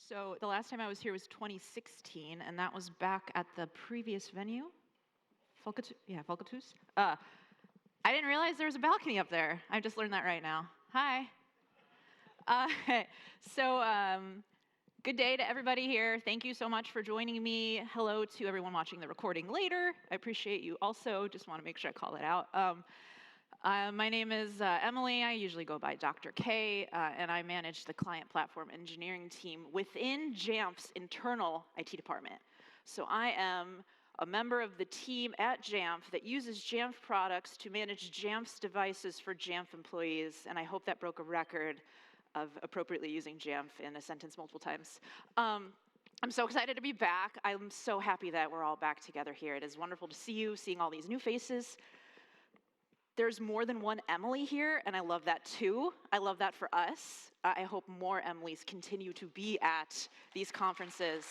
So the last time I was here was 2016, and that was back at the previous venue. Folketus? I didn't realize there was a balcony up there. I just learned that right now. Hi. Good day to everybody here. Thank you so much for joining me. Hello to everyone watching the recording later. I appreciate you also. Just want to make sure I call it out. My name is Emily. I usually go by Dr. K, and I manage the client platform engineering team within Jamf's internal IT department. So I am a member of the team at Jamf that uses Jamf products to manage Jamf's devices for Jamf employees, and I hope that broke a record of appropriately using Jamf in a sentence multiple times. I'm so excited to be back. I'm so happy that we're all back together here. It is wonderful to see you, seeing all these new faces. There's more than one Emily here, and I love that too. I love that for us. I hope more Emilys continue to be at these conferences.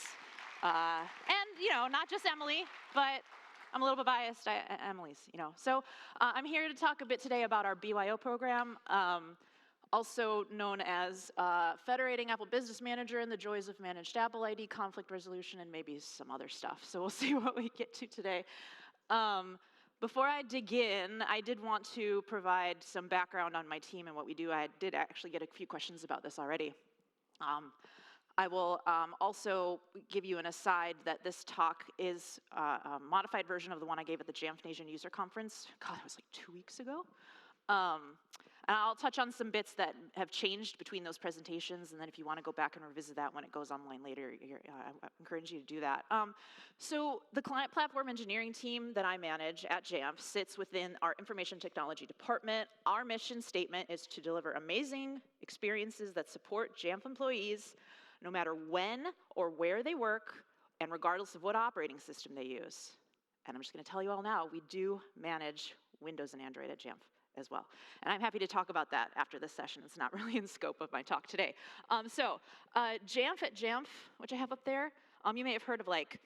And, not just Emily, but I'm a little bit biased, Emily's, So I'm here to talk a bit today about our BYO program, also known as Federating Apple Business Manager and the joys of managed Apple ID, conflict resolution, and maybe some other stuff. So we'll see what we get to today. Before I dig in, I did want to provide some background on my team and what we do. I did actually get a few questions about this already. I will also give you an aside that this talk is a modified version of the one I gave at the Jamf Nation User Conference. God, it was like 2 weeks ago. And I'll touch on some bits that have changed between those presentations, and then if you want to go back and revisit that when it goes online later, I encourage you to do that. So the client platform engineering team that I manage at Jamf sits within our information technology department. Our mission statement is to deliver amazing experiences that support Jamf employees no matter when or where they work, and regardless of what operating system they use. And I'm just going to tell you all now, we do manage Windows and Android at Jamf as well. And I'm happy to talk about that after this session. It's not really in scope of my talk today. Jamf at Jamf, which I have up there, you may have heard of like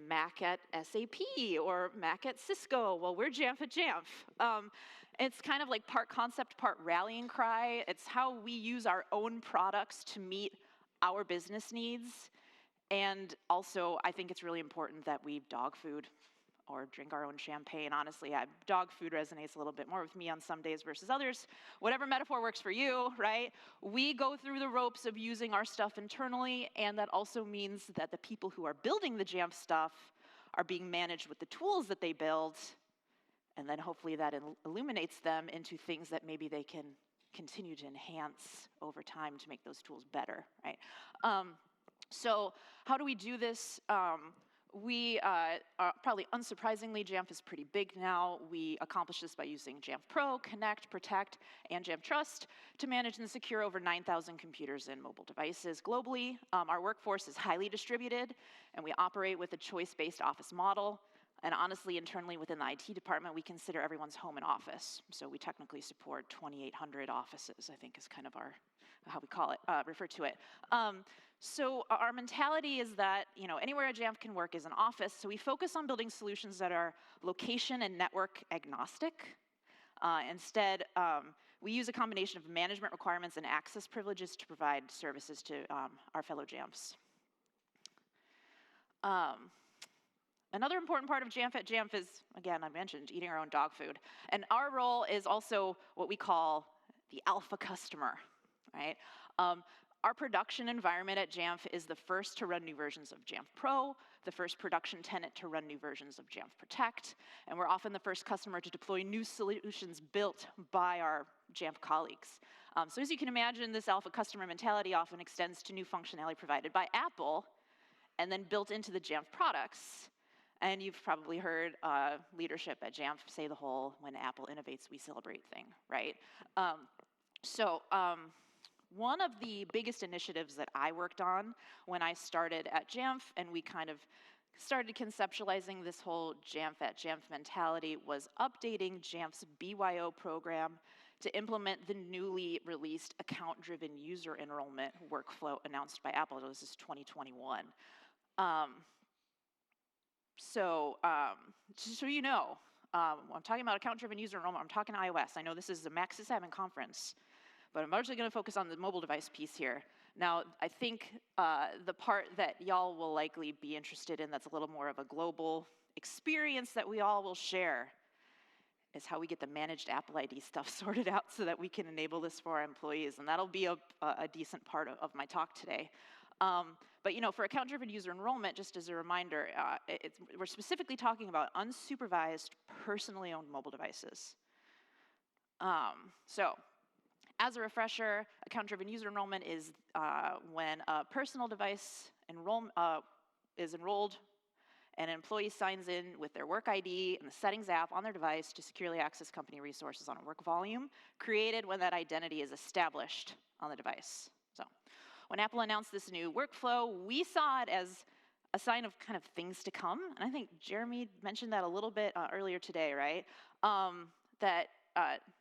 Mac at SAP or Mac at Cisco. Well, we're Jamf at Jamf. It's kind of like part concept, part rallying cry. It's how we use our own products to meet our business needs. And also, I think it's really important that we dog food or drink our own champagne. Honestly, dog food resonates a little bit more with me on some days versus others. Whatever metaphor works for you, right? We go through the ropes of using our stuff internally, and that also means that the people who are building the Jamf stuff are being managed with the tools that they build, and then hopefully that illuminates them into things that maybe they can continue to enhance over time to make those tools better, right? So how do we do this? We, probably unsurprisingly, Jamf is pretty big now. We accomplish this by using Jamf Pro, Connect, Protect, and Jamf Trust to manage and secure over 9,000 computers and mobile devices globally. Our workforce is highly distributed, and we operate with a choice-based office model. And honestly, internally within the IT department, we consider everyone's home an office. So we technically support 2,800 offices, I think is kind of how we call it, refer to it. So our mentality is that, anywhere a Jamf can work is an office. So we focus on building solutions that are location and network agnostic. Instead, we use a combination of management requirements and access privileges to provide services to our fellow Jamfs. Another important part of Jamf at Jamf is, again, I mentioned, eating our own dog food. And our role is also what we call the alpha customer, right? Our production environment at Jamf is the first to run new versions of Jamf Pro, the first production tenant to run new versions of Jamf Protect, and we're often the first customer to deploy new solutions built by our Jamf colleagues. So as you can imagine, this alpha customer mentality often extends to new functionality provided by Apple and then built into the Jamf products. And you've probably heard leadership at Jamf say the whole, when Apple innovates, we celebrate thing, right? One of the biggest initiatives that I worked on when I started at Jamf, and we kind of started conceptualizing this whole Jamf at Jamf mentality, was updating Jamf's BYO program to implement the newly released account-driven user enrollment workflow announced by Apple. This is 2021. Just so you know, I'm talking about account-driven user enrollment. I'm talking iOS. I know this is a Mac sysadmin conference, but I'm largely going to focus on the mobile device piece here. Now, I think the part that y'all will likely be interested in that's a little more of a global experience that we all will share is how we get the managed Apple ID stuff sorted out so that we can enable this for our employees. And that'll be a decent part of my talk today. But for account-driven user enrollment, just as a reminder, we're specifically talking about unsupervised, personally owned mobile devices. So, as a refresher, account-driven user enrollment is when a personal device is enrolled, and an employee signs in with their work ID and the settings app on their device to securely access company resources on a work volume created when that identity is established on the device. So, when Apple announced this new workflow, we saw it as a sign of kind of things to come. And I think Jeremy mentioned that a little bit earlier today, right? That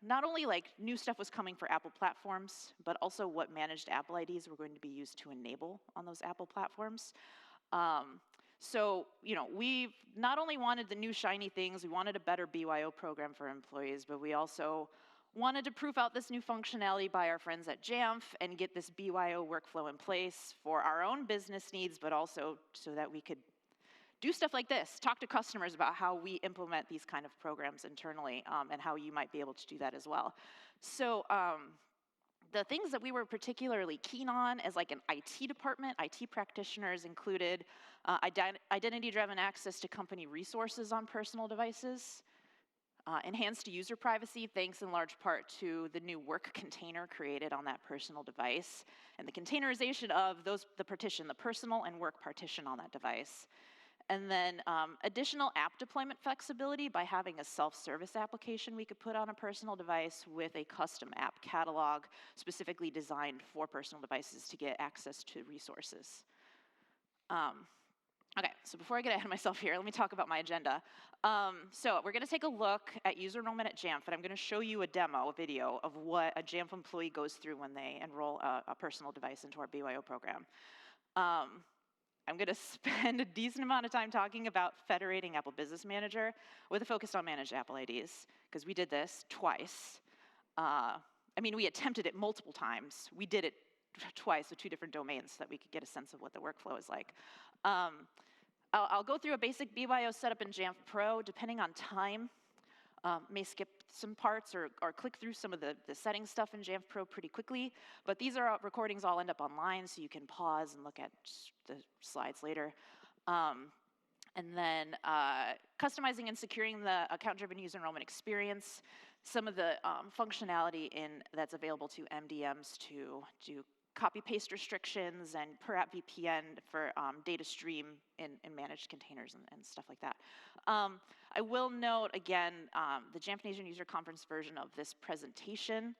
not only like new stuff was coming for Apple platforms, but also what managed Apple IDs were going to be used to enable on those Apple platforms. So, we not only wanted the new shiny things, we wanted a better BYO program for employees, but we also wanted to proof out this new functionality by our friends at Jamf and get this BYO workflow in place for our own business needs, but also so that we could do stuff like this, talk to customers about how we implement these kind of programs internally, and how you might be able to do that as well. So the things that we were particularly keen on as like an IT department, IT practitioners included identity-driven access to company resources on personal devices, enhanced user privacy thanks in large part to the new work container created on that personal device, and the containerization of the personal and work partition on that device. And then additional app deployment flexibility by having a self-service application we could put on a personal device with a custom app catalog specifically designed for personal devices to get access to resources. Okay, so before I get ahead of myself here, let me talk about my agenda. So we're going to take a look at user enrollment at Jamf, and I'm going to show you a video of what a Jamf employee goes through when they enroll a personal device into our BYO program. I'm going to spend a decent amount of time talking about federating Apple Business Manager with a focus on managed Apple IDs, because we did this twice. I mean, we attempted it multiple times. We did it twice with 2 different domains so that we could get a sense of what the workflow is like. I'll go through a basic BYO setup in Jamf Pro, depending on time. May skip some parts or click through some of the settings stuff in Jamf Pro pretty quickly, but these recordings all end up online, so you can pause and look at the slides later. And then customizing and securing the account-driven user enrollment experience, some of the functionality that's available to MDMs to do copy-paste restrictions and per app VPN for data stream in managed containers and stuff like that. I will note, again, the Jamf Nation User Conference version of this presentation,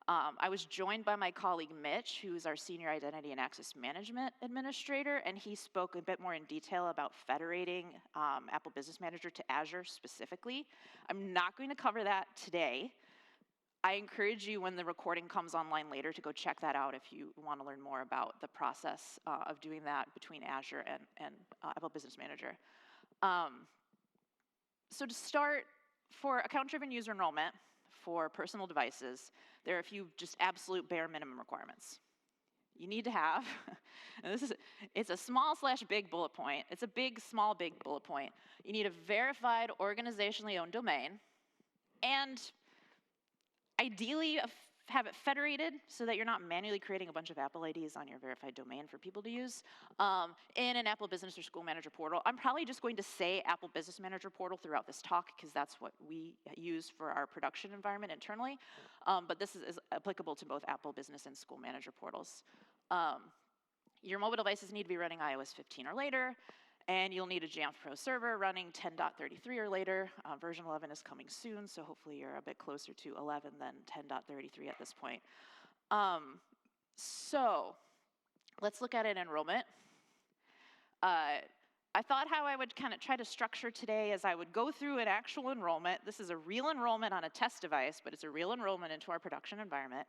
I was joined by my colleague Mitch, who's our Senior Identity and Access Management Administrator, and he spoke a bit more in detail about federating Apple Business Manager to Azure specifically. I'm not going to cover that today. I encourage you, when the recording comes online later, to go check that out if you want to learn more about the process of doing that between Azure and Apple Business Manager. So to start, for account-driven user enrollment for personal devices, there are a few just absolute bare minimum requirements. You need to have, and it's a small/big bullet point. It's a big, small, big bullet point. You need a verified, organizationally owned domain, and ideally have it federated so that you're not manually creating a bunch of Apple IDs on your verified domain for people to use in an Apple Business or School Manager portal. I'm probably just going to say Apple Business Manager portal throughout this talk because that's what we use for our production environment internally. But this is applicable to both Apple Business and School Manager portals. Your mobile devices need to be running iOS 15 or later, and you'll need a Jamf Pro server running 10.33 or later. Version 11 is coming soon, so hopefully you're a bit closer to 11 than 10.33 at this point. So let's look at an enrollment. I thought how I would kind of try to structure today is I would go through an actual enrollment. This is a real enrollment on a test device, but it's a real enrollment into our production environment.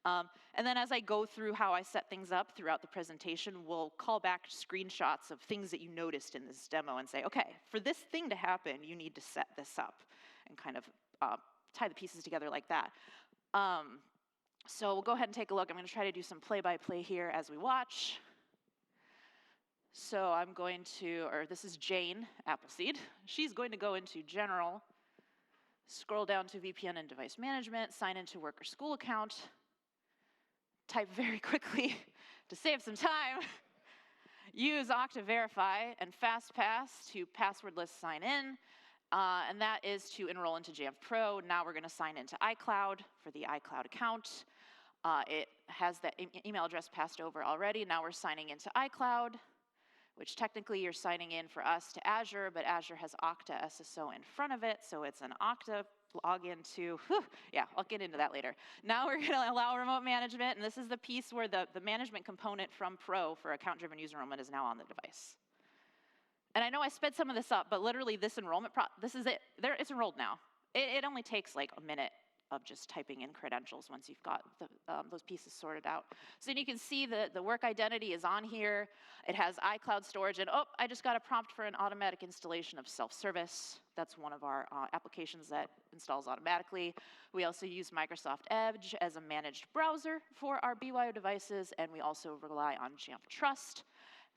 And then as I go through how I set things up throughout the presentation, we'll call back screenshots of things that you noticed in this demo and say, okay, for this thing to happen, you need to set this up and kind of tie the pieces together like that. So we'll go ahead and take a look. I'm going to try to do some play-by-play here as we watch. So I'm going to, or this is Jane Appleseed. She's going to go into General, scroll down to VPN and Device Management, sign into work or school account, type very quickly to save some time, use Okta Verify and FastPass to passwordless sign in, and that is to enroll into Jamf Pro. Now we're going to sign into iCloud for the iCloud account. It has that email address passed over already. Now we're signing into iCloud, which technically you're signing in for us to Azure, but Azure has Okta SSO in front of it, so it's an Okta login to, yeah, I'll get into that later. Now we're gonna allow remote management, and this is the piece where the management component from Pro for account-driven user enrollment is now on the device. And I know I sped some of this up, but literally this enrollment, this is it. It's enrolled now. It only takes like a minute of just typing in credentials once you've got those pieces sorted out. So you can see the work identity is on here. It has iCloud storage, and oh, I just got a prompt for an automatic installation of self-service. That's one of our applications that installs automatically. We also use Microsoft Edge as a managed browser for our BYO devices, and we also rely on Jamf Trust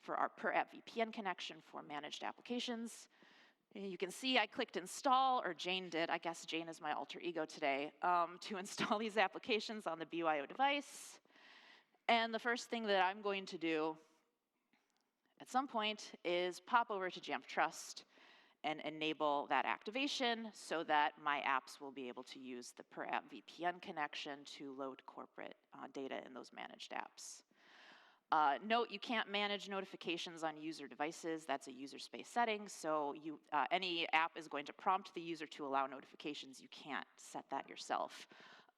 for our per-app VPN connection for managed applications. You can see I clicked install, or Jane did. I guess Jane is my alter ego today, to install these applications on the BYO device. And the first thing that I'm going to do at some point is pop over to Jamf Trust and enable that activation so that my apps will be able to use the per-app VPN connection to load corporate data in those managed apps. Note, you can't manage notifications on user devices. That's a user space setting, so any app is going to prompt the user to allow notifications. You can't set that yourself.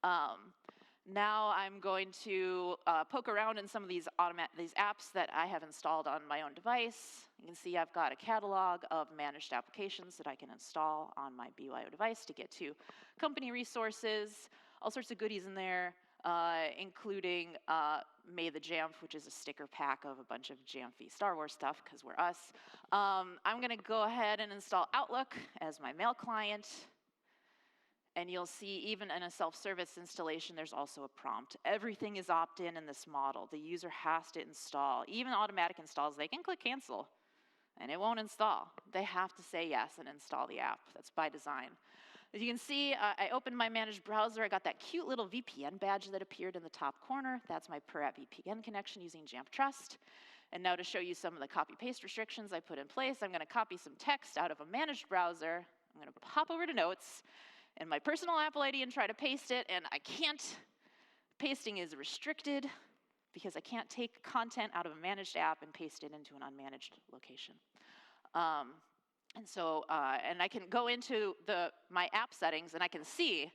Now I'm going to poke around in some of these apps that I have installed on my own device. You can see I've got a catalog of managed applications that I can install on my BYO device to get to company resources, all sorts of goodies in there. Including May the Jamf, which is a sticker pack of a bunch of Jamfy Star Wars stuff, because we're us. I'm going to go ahead and install Outlook as my mail client. And you'll see even in a self-service installation, there's also a prompt. Everything is opt-in in this model. The user has to install. Even automatic installs, they can click cancel, and it won't install. They have to say yes and install the app. That's by design. As you can see, I opened my managed browser. I got that cute little VPN badge that appeared in the top corner. That's my per-app VPN connection using Jamf Trust. And now to show you some of the copy-paste restrictions I put in place, I'm going to copy some text out of a managed browser. I'm going to pop over to Notes and my personal Apple ID and try to paste it, and I can't. Pasting is restricted because I can't take content out of a managed app and paste it into an unmanaged location. And so, and I can go into my app settings, and I can see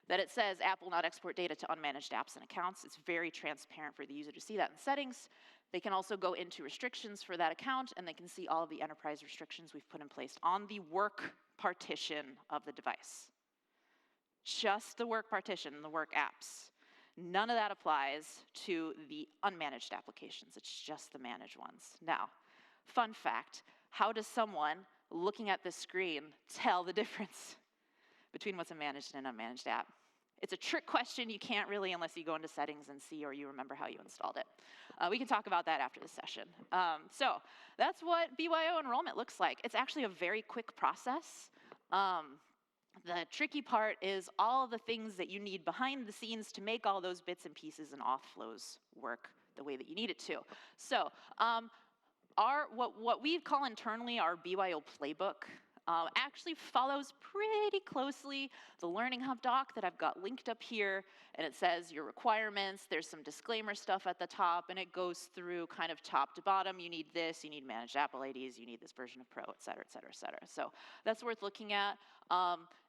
that it says app will not export data to unmanaged apps and accounts. It's very transparent for the user to see that in settings. They can also go into restrictions for that account, and they can see all of the enterprise restrictions we've put in place on the work partition of the device. Just the work partition, the work apps. None of that applies to the unmanaged applications. It's just the managed ones. Now, fun fact, how does someone looking at this screen tell the difference between what's a managed and an unmanaged app? It's a trick question. You can't really unless you go into settings and see or you remember how you installed it. We can talk about that after the session. So that's what BYO enrollment looks like. It's actually a very quick process. The tricky part is all of the things that you need behind the scenes to make all those bits and pieces and auth-flows work the way that you need it to. So what we call internally our BYO playbook actually follows pretty closely the Learning Hub doc that I've got linked up here, and it says your requirements, there's some disclaimer stuff at the top, and it goes through kind of top to bottom. You need this, you need managed Apple IDs, you need this version of Pro, et cetera, et cetera, et cetera. So that's worth looking at.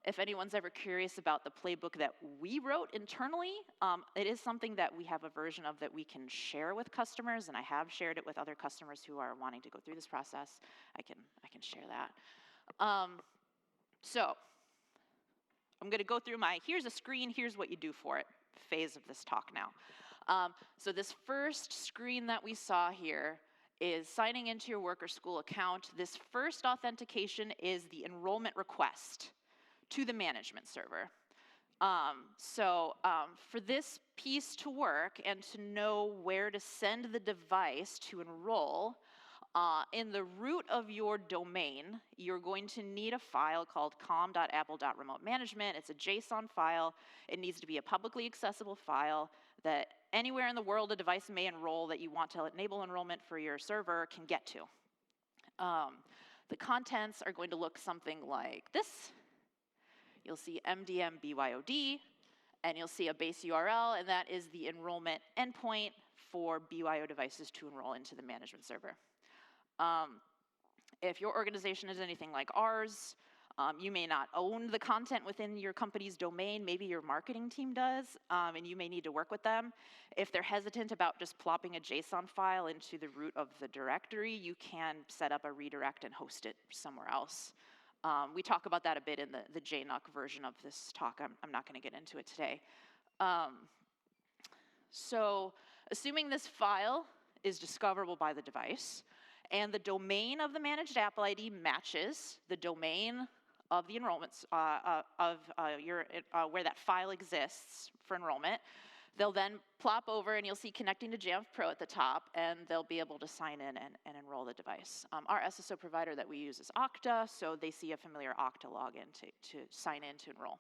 If anyone's ever curious about the playbook that we wrote internally, it is something that we have a version of that we can share with customers, and I have shared it with other customers who are wanting to go through this process. I can share that. So I'm going to go through here's a screen, here's what you do for it phase of this talk now. So this first screen that we saw here is signing into your work or school account. This first authentication is the enrollment request to the management server. For this piece to work and to know where to send the device to enroll, in the root of your domain, you're going to need a file called com.apple.remote-management. It's a JSON file. It needs to be a publicly accessible file that anywhere in the world a device may enroll that you want to enable enrollment for your server can get to. The contents are going to look something like this. You'll see MDM BYOD, and you'll see a base URL, and that is the enrollment endpoint for BYO devices to enroll into the management server. If your organization is anything like ours, you may not own the content within your company's domain. Maybe your marketing team does, and you may need to work with them. If they're hesitant about just plopping a JSON file into the root of the directory, you can set up a redirect and host it somewhere else. We talk about that a bit in the JNUC version of this talk. I'm not going to get into it today. So assuming this file is discoverable by the device, and the domain of the managed Apple ID matches the domain of the enrollments where that file exists for enrollment, they'll then plop over and you'll see connecting to Jamf Pro at the top, and they'll be able to sign in and enroll the device. Our SSO provider that we use is Okta, so they see a familiar Okta login to sign in to enroll.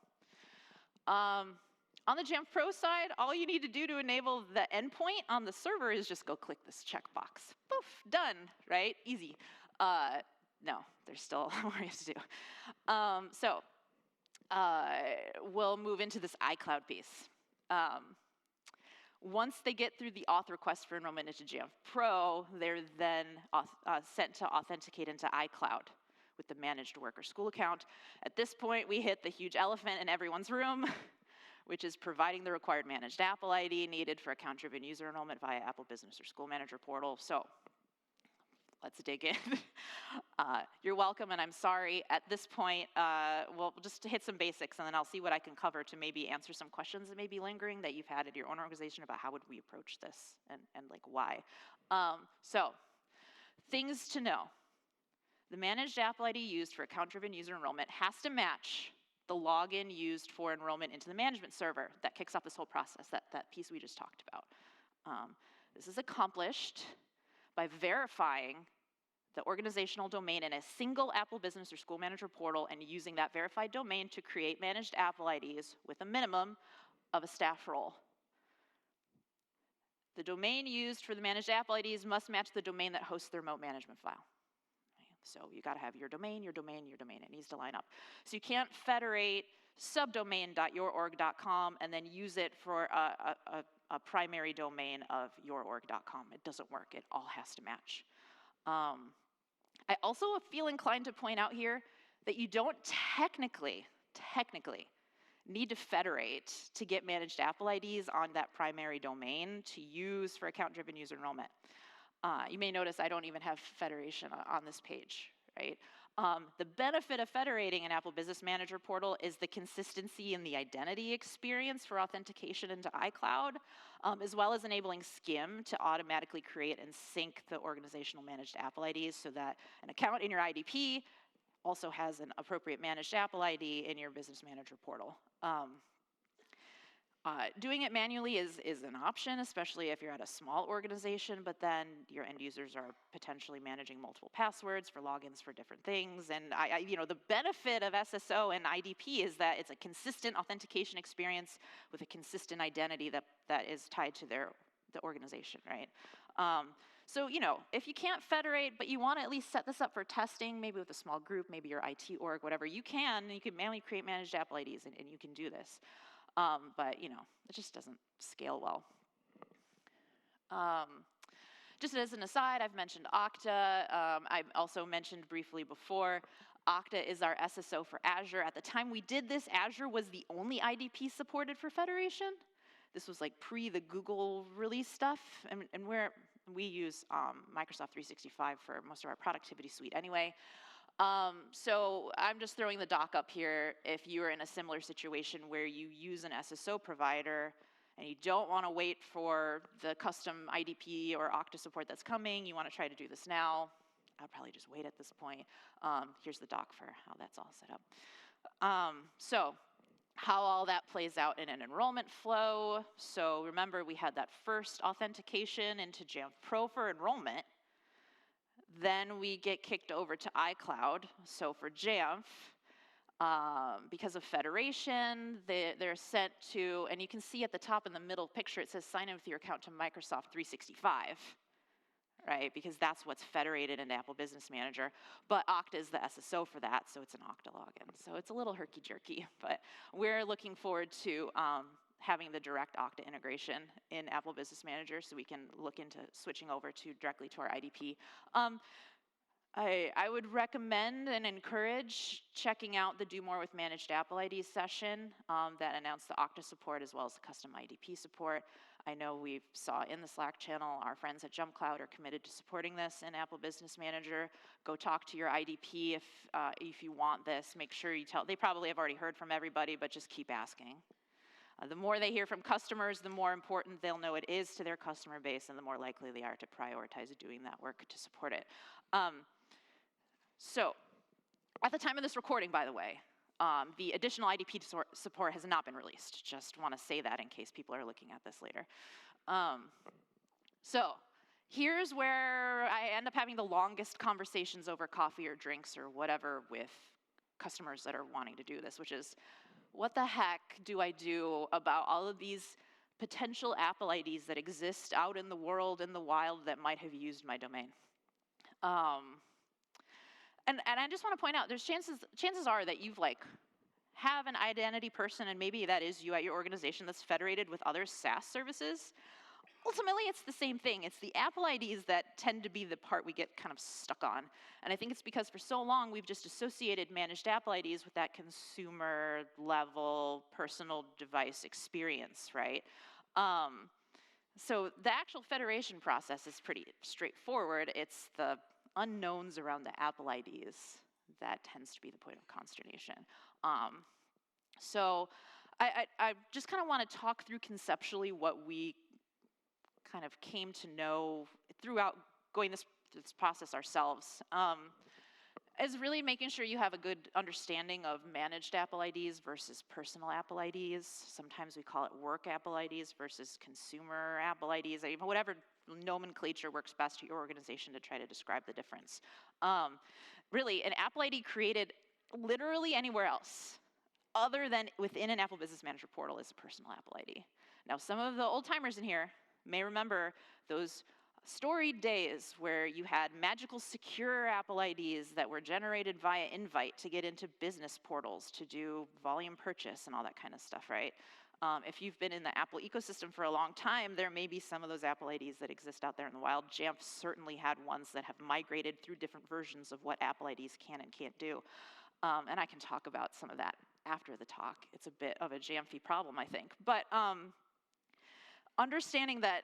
On the Jamf Pro side, all you need to do to enable the endpoint on the server is just go click this checkbox. Poof, done, right? Easy. No, there's still more to do. We'll move into this iCloud piece. Once they get through the auth request for enrollment into Jamf Pro, they're then sent to authenticate into iCloud with the managed work or school account. At this point, we hit the huge elephant in everyone's room, which is providing the required managed Apple ID needed for account-driven user enrollment via Apple Business or School Manager portal. So let's dig in. You're welcome, and I'm sorry. At this point, we'll just hit some basics, and then I'll see what I can cover to maybe answer some questions that may be lingering that you've had at your own organization about how would we approach this and like why. So things to know. The managed Apple ID used for account-driven user enrollment has to match the login used for enrollment into the management server. That kicks off this whole process, that piece we just talked about. This is accomplished by verifying the organizational domain in a single Apple Business or School Manager portal and using that verified domain to create managed Apple IDs with a minimum of a staff role. The domain used for the managed Apple IDs must match the domain that hosts the remote management file. So you got to have your domain, your domain, your domain. It needs to line up. So you can't federate subdomain.yourorg.com and then use it for a primary domain of yourorg.com. It doesn't work. It all has to match. I also feel inclined to point out here that you don't technically need to federate to get managed Apple IDs on that primary domain to use for account-driven user enrollment. You may notice I don't even have federation on this page, right? The benefit of federating an Apple Business Manager portal is the consistency in the identity experience for authentication into iCloud, as well as enabling Skim to automatically create and sync the organizational managed Apple IDs so that an account in your IDP also has an appropriate managed Apple ID in your Business Manager portal. Doing it manually is an option, especially if you're at a small organization, but then your end users are potentially managing multiple passwords for logins for different things. And the benefit of SSO and IDP is that it's a consistent authentication experience with a consistent identity that is tied to the organization, right? So, if you can't federate, but you want to at least set this up for testing, maybe with a small group, maybe your IT org, whatever, you can manually create managed Apple IDs, and you can do this. But, it just doesn't scale well. Just as an aside, I've mentioned Okta. I also mentioned briefly before, Okta is our SSO for Azure. At the time we did this, Azure was the only IDP supported for federation. This was like pre the Google release stuff, and we use Microsoft 365 for most of our productivity suite anyway. So I'm just throwing the doc up here. If you're in a similar situation where you use an SSO provider and you don't want to wait for the custom IDP or Okta support that's coming, you want to try to do this now, I'll probably just wait at this point. Here's the doc for how that's all set up. So how all that plays out in an enrollment flow. So remember, we had that first authentication into Jamf Pro for enrollment. Then we get kicked over to iCloud. So for Jamf, because of federation, they're sent to, and you can see at the top in the middle picture, it says sign in with your account to Microsoft 365, right? Because that's what's federated into Apple Business Manager. But Okta is the SSO for that, so it's an Okta login. So it's a little herky-jerky, but we're looking forward to having the direct Okta integration in Apple Business Manager so we can look into switching over to directly to our IDP. I would recommend and encourage checking out the Do More with Managed Apple IDs session that announced the Okta support as well as the custom IDP support. I know we saw in the Slack channel, our friends at Jump Cloud are committed to supporting this in Apple Business Manager. Go talk to your IDP if you want this. Make sure you tell, they probably have already heard from everybody, but just keep asking. The more they hear from customers, the more important they'll know it is to their customer base and the more likely they are to prioritize doing that work to support it. So, at the time of this recording, by the way, the additional IDP support has not been released. Just want to say that in case people are looking at this later. So, here's where I end up having the longest conversations over coffee or drinks or whatever with customers that are wanting to do this, which is, what the heck do I do about all of these potential Apple IDs that exist out in the world, in the wild, that might have used my domain? And I just want to point out, there's chances are that you've have an identity person, and maybe that is you at your organization that's federated with other SaaS services. Ultimately, it's the same thing. It's the Apple IDs that tend to be the part we get kind of stuck on. And I think it's because for so long, we've just associated managed Apple IDs with that consumer level personal device experience, right? So the actual federation process is pretty straightforward. It's the unknowns around the Apple IDs that tends to be the point of consternation. So I just kind of want to talk through conceptually what we kind of came to know throughout going this process ourselves. Is really making sure you have a good understanding of managed Apple IDs versus personal Apple IDs. Sometimes we call it work Apple IDs versus consumer Apple IDs, whatever nomenclature works best to your organization to try to describe the difference. Really, an Apple ID created literally anywhere else other than within an Apple Business Manager portal is a personal Apple ID. Now, some of the old timers in here may remember those storied days where you had magical secure Apple IDs that were generated via invite to get into business portals to do volume purchase and all that kind of stuff, right? If you've been in the Apple ecosystem for a long time, there may be some of those Apple IDs that exist out there in the wild. Jamf certainly had ones that have migrated through different versions of what Apple IDs can and can't do. And I can talk about some of that after the talk. It's a bit of a Jamfy problem, I think. But understanding that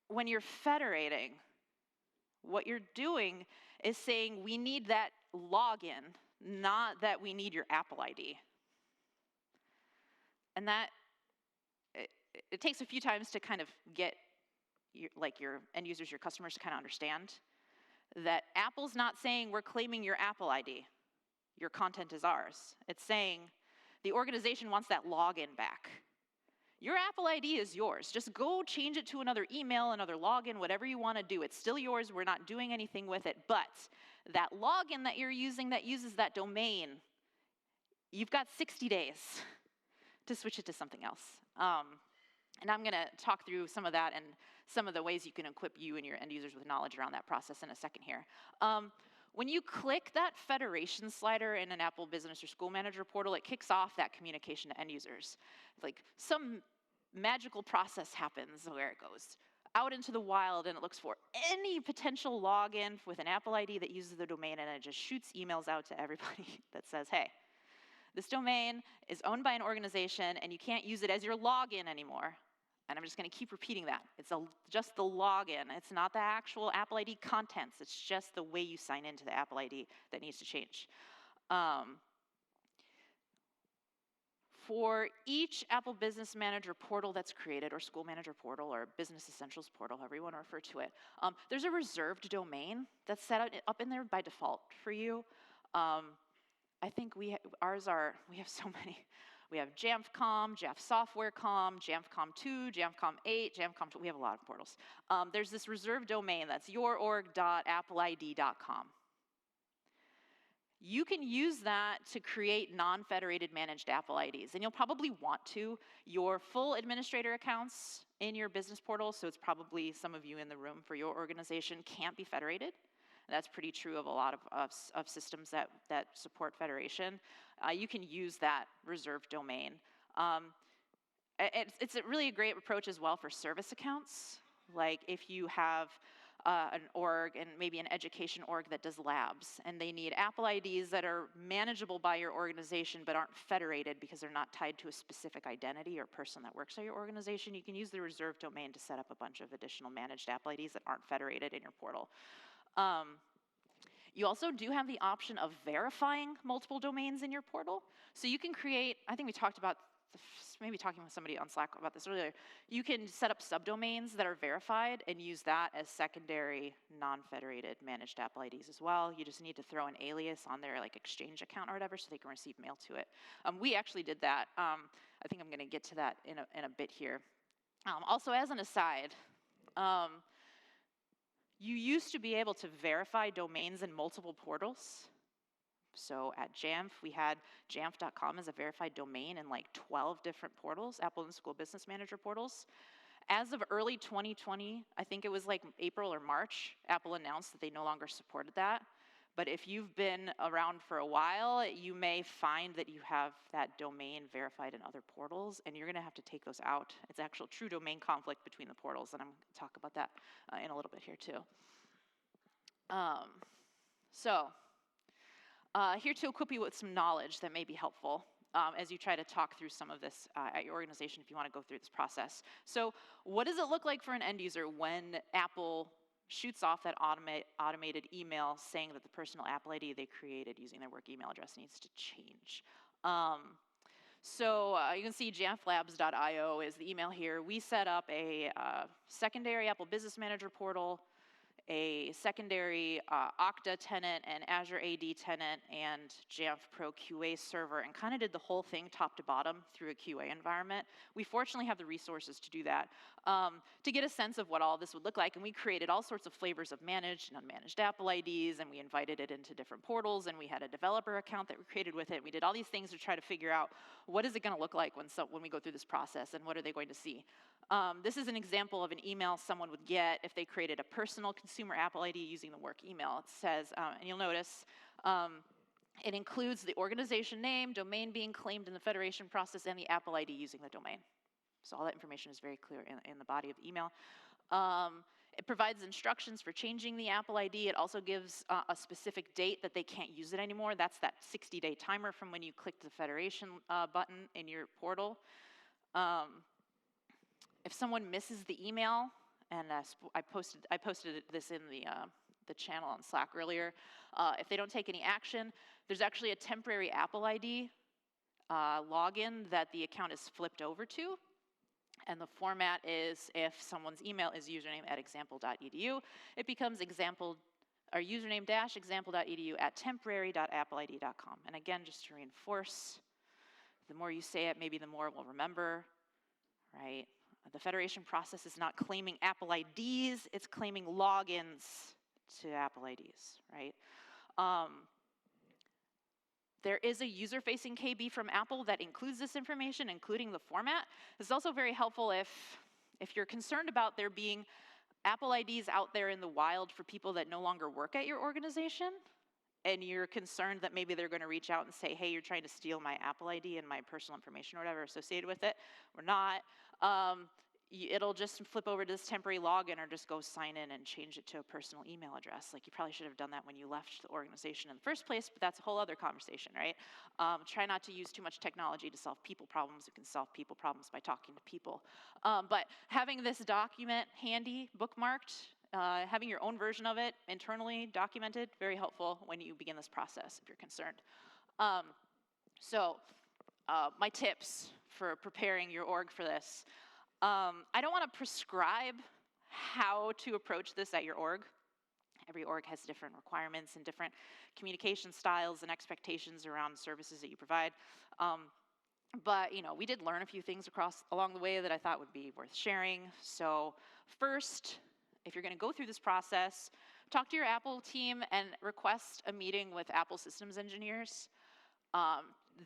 when you're federating, what you're doing is saying we need that login, not that we need your Apple ID. And that, it takes a few times to kind of get your end users, your customers to kind of understand that Apple's not saying we're claiming your Apple ID, your content is ours. It's saying the organization wants that login back. Your Apple ID is yours. Just go change it to another email, another login, whatever you want to do. It's still yours. We're not doing anything with it. But that login that you're using that uses that domain, you've got 60 days to switch it to something else. And I'm going to talk through some of that and some of the ways you can equip you and your end users with knowledge around that process in a second here. When you click that federation slider in an Apple Business or School Manager portal, it kicks off that communication to end users. Like some magical process happens where it goes out into the wild and it looks for any potential login with an Apple ID that uses the domain, and it just shoots emails out to everybody that says, hey, this domain is owned by an organization and you can't use it as your login anymore. And I'm just going to keep repeating that. It's just the login. It's not the actual Apple ID contents. It's just the way you sign into the Apple ID that needs to change. For each Apple Business Manager portal that's created, or School Manager portal, or Business Essentials portal, however you want to refer to it, there's a reserved domain that's set up in there by default for you. I think we have so many. We have JamfCom, Jamf SoftwareCom, JamfCom 2, JamfCom 8, JamfCom 2. We have a lot of portals. There's this reserved domain that's yourorg.appleid.com. You can use that to create non-federated managed Apple IDs, and you'll probably want to. Your full administrator accounts in your business portal, so it's probably some of you in the room for your organization, can't be federated. That's pretty true of a lot of systems that support federation. You can use that reserved domain. It's really a great approach as well for service accounts. Like if you have an org and maybe an education org that does labs, and they need Apple IDs that are manageable by your organization but aren't federated because they're not tied to a specific identity or person that works at your organization, you can use the reserved domain to set up a bunch of additional managed Apple IDs that aren't federated in your portal. You also do have the option of verifying multiple domains in your portal. So you can create, I think we talked about, maybe talking with somebody on Slack about this earlier, you can set up subdomains that are verified and use that as secondary non-federated managed Apple IDs as well. You just need to throw an alias on their like Exchange account or whatever so they can receive mail to it. We actually did that. I think I'm going to get to that in a bit here. Also, as an aside, you used to be able to verify domains in multiple portals. So at Jamf, we had jamf.com as a verified domain in like 12 different portals, Apple and School Business Manager portals. As of early 2020, I think it was like April or March, Apple announced that they no longer supported that. But if you've been around for a while, you may find that you have that domain verified in other portals, and you're going to have to take those out. It's actual true domain conflict between the portals, and I'm going to talk about that in a little bit here too. Here to equip you with some knowledge that may be helpful as you try to talk through some of this at your organization if you want to go through this process. So what does it look like for an end user when Apple shoots off that automated email saying that the personal Apple ID they created using their work email address needs to change? You can see jamflabs.io is the email here. We set up a secondary Apple Business Manager portal, a secondary Okta tenant and Azure AD tenant and Jamf Pro QA server, and kind of did the whole thing top to bottom through a QA environment. We fortunately have the resources to do that, to get a sense of what all this would look like, and we created all sorts of flavors of managed and unmanaged Apple IDs, and we invited it into different portals, and we had a developer account that we created with it. We did all these things to try to figure out what is it going to look like when we go through this process, and what are they going to see. This is an example of an email someone would get if they created a personal consumer Apple ID using the work email. It says, and you'll notice, it includes the organization name, domain being claimed in the federation process, and the Apple ID using the domain. So all that information is very clear in the body of the email. It provides instructions for changing the Apple ID. It also gives a specific date that they can't use it anymore. That's that 60-day timer from when you click the federation button in your portal. If someone misses the email, and I posted this in the channel on Slack earlier, if they don't take any action, there's actually a temporary Apple ID login that the account is flipped over to. And the format is if someone's email is username@example.edu, it becomes username-example.edu at temporary.appleid.com. And again, just to reinforce, the more you say it, maybe the more we'll remember, right? The federation process is not claiming Apple IDs, it's claiming logins to Apple IDs, right? There is a user-facing KB from Apple that includes this information, including the format. It's also very helpful if you're concerned about there being Apple IDs out there in the wild for people that no longer work at your organization, and you're concerned that maybe they're going to reach out and say, hey, you're trying to steal my Apple ID and my personal information or whatever associated with it. We're not. It'll just flip over to this temporary login or just go sign in and change it to a personal email address. Like, you probably should have done that when you left the organization in the first place, but that's a whole other conversation, right? Try not to use too much technology to solve people problems. You can solve people problems by talking to people. But having this document handy, bookmarked, having your own version of it internally documented, very helpful when you begin this process if you're concerned. My tips for preparing your org for this. I don't want to prescribe how to approach this at your org. Every org has different requirements and different communication styles and expectations around services that you provide. But we did learn a few things along the way that I thought would be worth sharing. So first, if you're going to go through this process, talk to your Apple team and request a meeting with Apple systems engineers.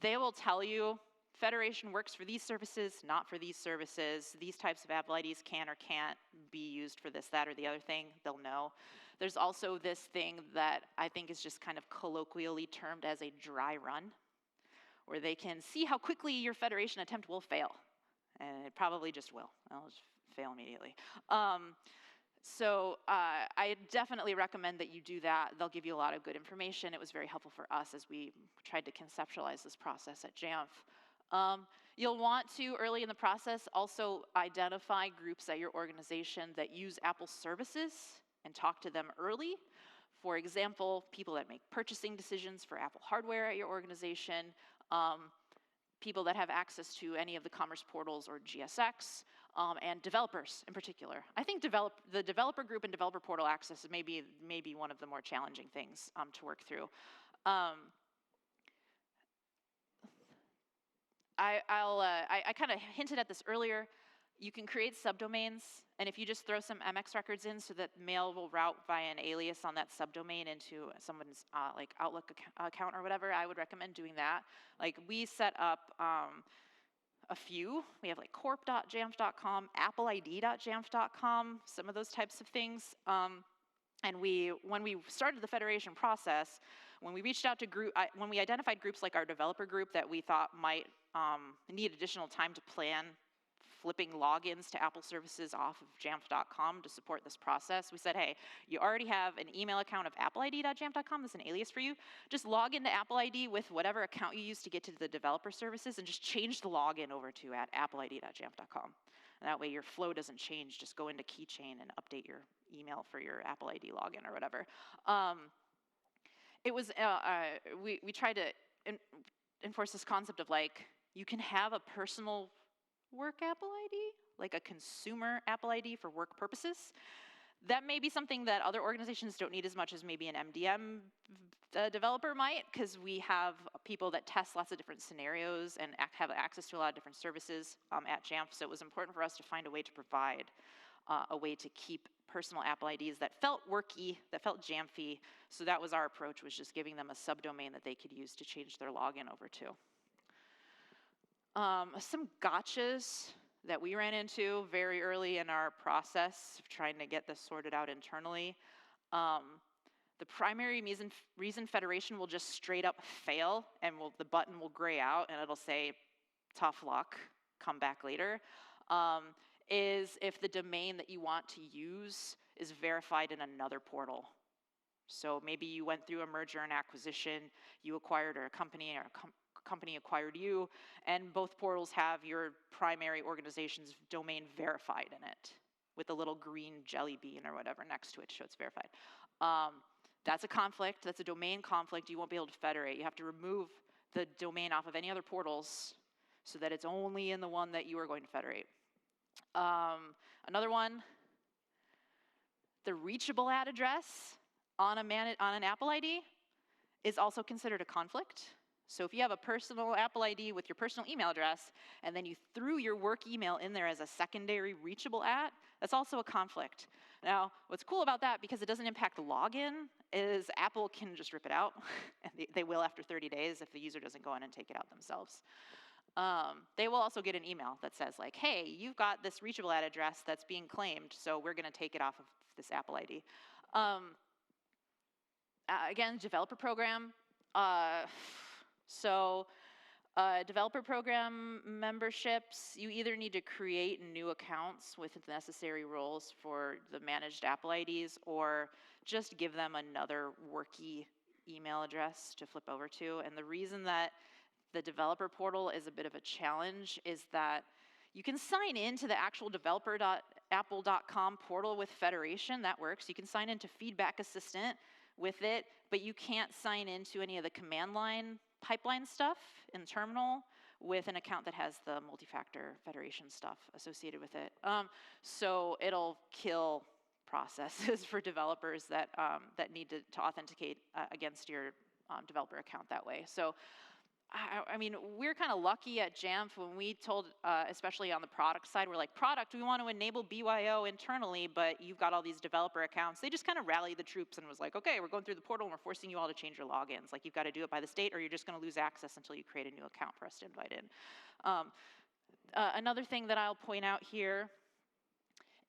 They will tell you federation works for these services, not for these services. These types of Apple IDs can or can't be used for this, that, or the other thing. They'll know. There's also this thing that I think is just kind of colloquially termed as a dry run, where they can see how quickly your federation attempt will fail. And it probably just will. It'll just fail immediately. So I definitely recommend that you do that. They'll give you a lot of good information. It was very helpful for us as we tried to conceptualize this process at Jamf. You'll want to, early in the process, also identify groups at your organization that use Apple services and talk to them early. For example, people that make purchasing decisions for Apple hardware at your organization, people that have access to any of the commerce portals or GSX, and developers in particular. I think the developer group and developer portal access is maybe one of the more challenging things to work through. I kind of hinted at this earlier. You can create subdomains, and if you just throw some MX records in so that mail will route via an alias on that subdomain into someone's like Outlook account or whatever, I would recommend doing that. Like we set up a few. We have like corp.jamf.com, appleid.jamf.com, some of those types of things. And when we started the federation process, when we reached out to when we identified groups like our developer group that we thought might need additional time to plan flipping logins to Apple services off of jamf.com to support this process, we said, hey, you already have an email account of appleid.jamf.com, that's an alias for you. Just log into Apple ID with whatever account you use to get to the developer services and just change the login over to at appleid.jamf.com. And that way your flow doesn't change. Just go into Keychain and update your email for your Apple ID login or whatever. It was, we tried to enforce this concept of like, you can have a personal work Apple ID, like a consumer Apple ID for work purposes. That may be something that other organizations don't need as much as maybe an MDM developer might, because we have people that test lots of different scenarios and have access to a lot of different services at Jamf, so it was important for us to find a way to provide a way to keep personal Apple IDs that felt worky, that felt Jamfy, so that was our approach, was just giving them a subdomain that they could use to change their login over to. Some gotchas that we ran into very early in our process of trying to get this sorted out internally. The primary reason federation will just straight up fail and the button will gray out and it'll say, tough luck, come back later, is if the domain that you want to use is verified in another portal. So maybe you went through a merger and acquisition, you acquired a company or a company acquired you, and both portals have your primary organization's domain verified in it with a little green jelly bean or whatever next to it to show it's verified. That's a conflict. That's a domain conflict. You won't be able to federate. You have to remove the domain off of any other portals so that it's only in the one that you are going to federate. Another one, the reachable ad address on an Apple ID is also considered a conflict. So if you have a personal Apple ID with your personal email address, and then you threw your work email in there as a secondary reachable at, that's also a conflict. Now, what's cool about that, because it doesn't impact the login, is Apple can just rip it out, and they will after 30 days if the user doesn't go in and take it out themselves. They will also get an email that says like, hey, you've got this reachable ad address that's being claimed, so we're gonna take it off of this Apple ID. Again, developer program. Developer program memberships, you either need to create new accounts with the necessary roles for the managed Apple IDs, or just give them another worky email address to flip over to. And the reason that the developer portal is a bit of a challenge is that you can sign into the actual developer.apple.com portal with federation. That works. You can sign into Feedback Assistant with it, but you can't sign into any of the command line pipeline stuff in terminal with an account that has the multi-factor federation stuff associated with it. So it'll kill processes for developers that need to authenticate against your developer account that way. So I mean, we're kind of lucky at Jamf when we told, especially on the product side, we're like, product, we want to enable BYO internally, but you've got all these developer accounts. They just kind of rallied the troops and was like, okay, we're going through the portal and we're forcing you all to change your logins. Like, you've got to do it by the state or you're just going to lose access until you create a new account for us to invite in. Another thing that I'll point out here